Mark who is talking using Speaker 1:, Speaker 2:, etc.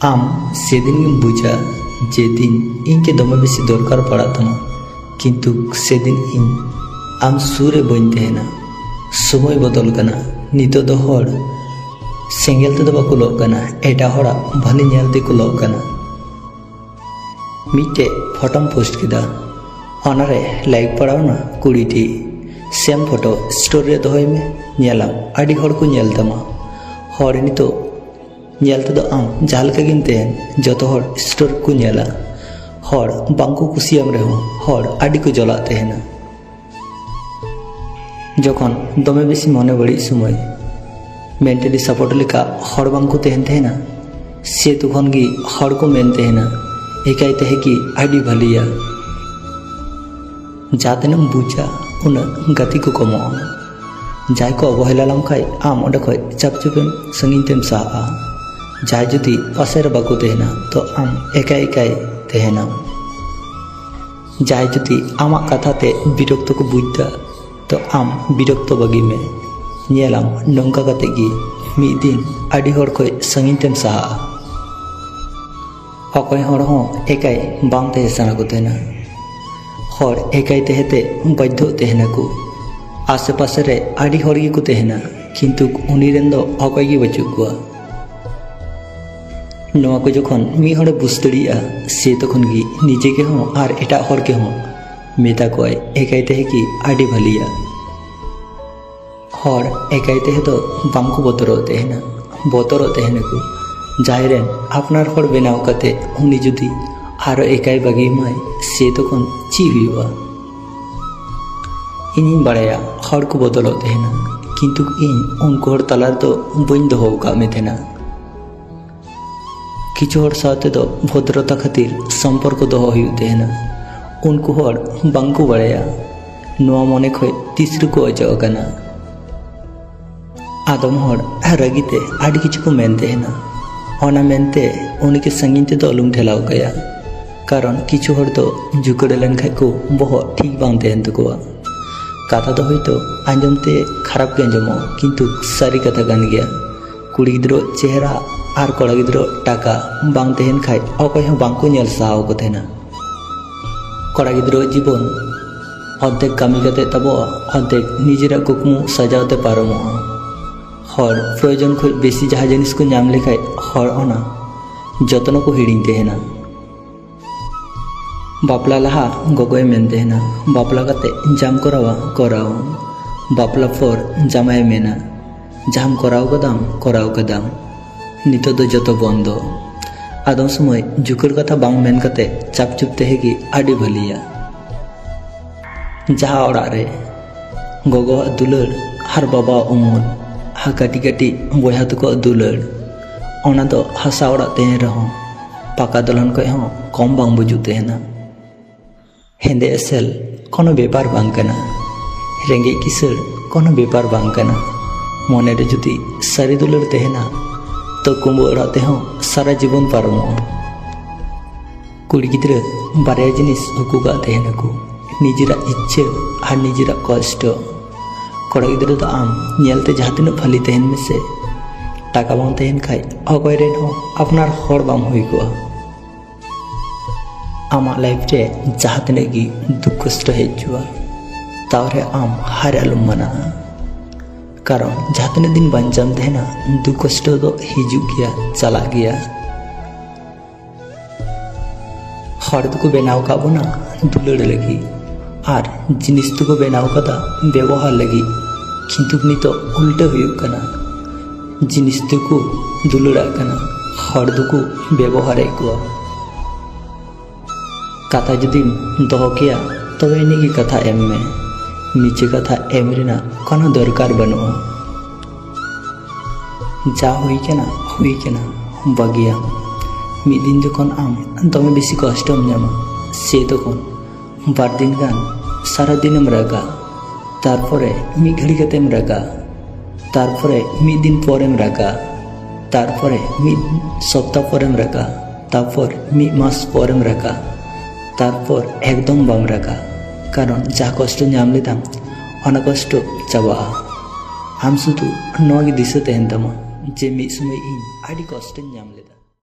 Speaker 1: आम सेदिन बुझा जेदिन इनके दमे बेसी दरकार पड़ा तमा किंतु सेदिन इन आम सूरे बन तहना समय बदल कना नितो दो हर सेंगेल ते बाको लो कना एटा हरा भले नेल ते को लो कना मिटे फोटो पोस्ट किदा अनारे लाइक पड़ाव ना कुड़ीटी सेम फोटो स्टोरी रे दोहय में नेलाम आडी हर को नेल तमा हर नितो नेलते दो आम जहाँ गिन तहन जो हर स्टोर को नेला हर बांको कुसियाम रहो हर आडी को जला तहना जखन दमे बेसी मने बड़ी समय मेंटली सपोर्ट लेका हर बांको तहन तहना से तखन गी हर को मेन तहना एकाई तहे कि आडी भलिया जाते नम बुझा उन गति को कमो जाय को अवहेलाम खाई आम ओडे खय चाप चुपेम संगिन तेम साहा जाय जुदी पासेर बाको तहना तो आम एकाई एकाई तहना जाय जुदी आमा कथाते बिरक्त को बुझदा तो आम बिरक्त बगी में नेलाम नंका कते गी मी दिन आडी हर खय संगिन तेम साहा अकय हर हो एकाई बांग तहे साना को तहना हर एकाई तहेते बाध्य तहना को आसे पासे रे आडी हर गी को तहना किंतु उनी रेन दो अकय गी बचु कुआ नवा को जखन मी हड़े बुझदड़िया से तखन गी निजे के हों और एटा हर के हों मेता को एकाई तहे कि आडी भलिया हर एकाई तहे तो बांको बतरो तहना को जायरेन आपनार हर बेनाव कते उनी जुदी आरो एकाई बागी माय से तखन ची हुआ इनिन बाड़ाया हर को बदलो तहना किंतु इन उनको हर तलार तो बइन दोहो का में थेना किछु हर साथे तो भद्रता खातिर संपर्क दोहो हुई तहना उनको हर बांको बाड़ाया नवा मने खय तीसरे को अजो कना आदम हर रगीते आडी किछु को मेन तहना ओना मेनते उनके संगीन ते तो अलुम ठेलाव गया कारण किछु हर तो जुकड़ लेन खाय को बहो ठीक बांग तहन तकोआ कथा तो हयतो आंजमते खराब के आंजमो किंतु सारी कथा गान गया कुड़ी गिद्रो चेहरा और कड़ा गिद्रो टाका बांग तहन खाय अकय हो बांको नेल साहाव को तहना कड़ा गिद्रो जीवन अद्धेक कामी कते तबो अद्धेक निजेरा कुकमु सजावते पारमो हर प्रयोजन खय बेसी जहा जिनिस को नाम लेखाय हर ओना जतन को हिड़िंग तहना बापला लहा गगोय मेन तहना बापला कते जाम कराव बापला पर जामाय मेना जाम कराव कदाम नितो दो जतो बंदो आदम समय जुकर कथा बांग मेन कते चाप चुप तहेगी आडी भलिया जहा ओड़ा रे गगो दुलर हर बाबा उमर हा काटी काटी बया तको दुलर ओना दो हसा ओड़ा तहन रहो पाका दलन को हो कम बांग बुजु तहना हेंदे एसेल कोनो बेपार बांग कना रेंगे किसर कोनो बेपार बांग कना मने रे जुदी सारी दुलर तहना तो कुंबो ओड़ाते हो सारा जीवन पारमो कुड़ी गिद्रा बारया जिनिस हुकुगा तहना को निजेरा इच्छा और निजेरा कष्ट कड़ा गिद्रा तो आम नेलते जहाँ तीन फाली तहन में से टाका बांग तहन खाय अकय रेन हो आपनार हर बाम हुई को आमा लाइफ रे जहाँ तीन गी दुख कष्ट हेजुआ तावरे आम हार आलुम मना कारण जहाँ तीन दिन बांचाम तहना दुख कष्ट तो हिजू गया चला गया हर को बेनाव का बोना दुलड़ लगी और जिनिस को बेनाव कदा व्यवहार लगी किंतु नितो उल्टा हुई कना जिनिस को दुलड़ा कना हर को व्यवहार को कथा जुदी दोहो किया तब इन्हीं कथा एम में नीचे कथा एम रेना कोनो दरकार बनुआ जा हुई केना बगिया मिद दिन जखन आम दमे बेसी कष्टम नामा से तखन बार दिन गान सारा दिनम रागा तारपरे मी घड़ी कतेम रागा तारपरे मिद दिन परेम रागा तारपरे मिद सप्ताह परेम रागा तारपर मिद मास परेम रागा तारपर एकदम बाम रागा कारण जा कष्ट नाम लेदाम अना कष्ट चाबा आम शुधु नवा दिशा तहन तमा जे मिद समय इन आडी कष्ट नाम लेदा।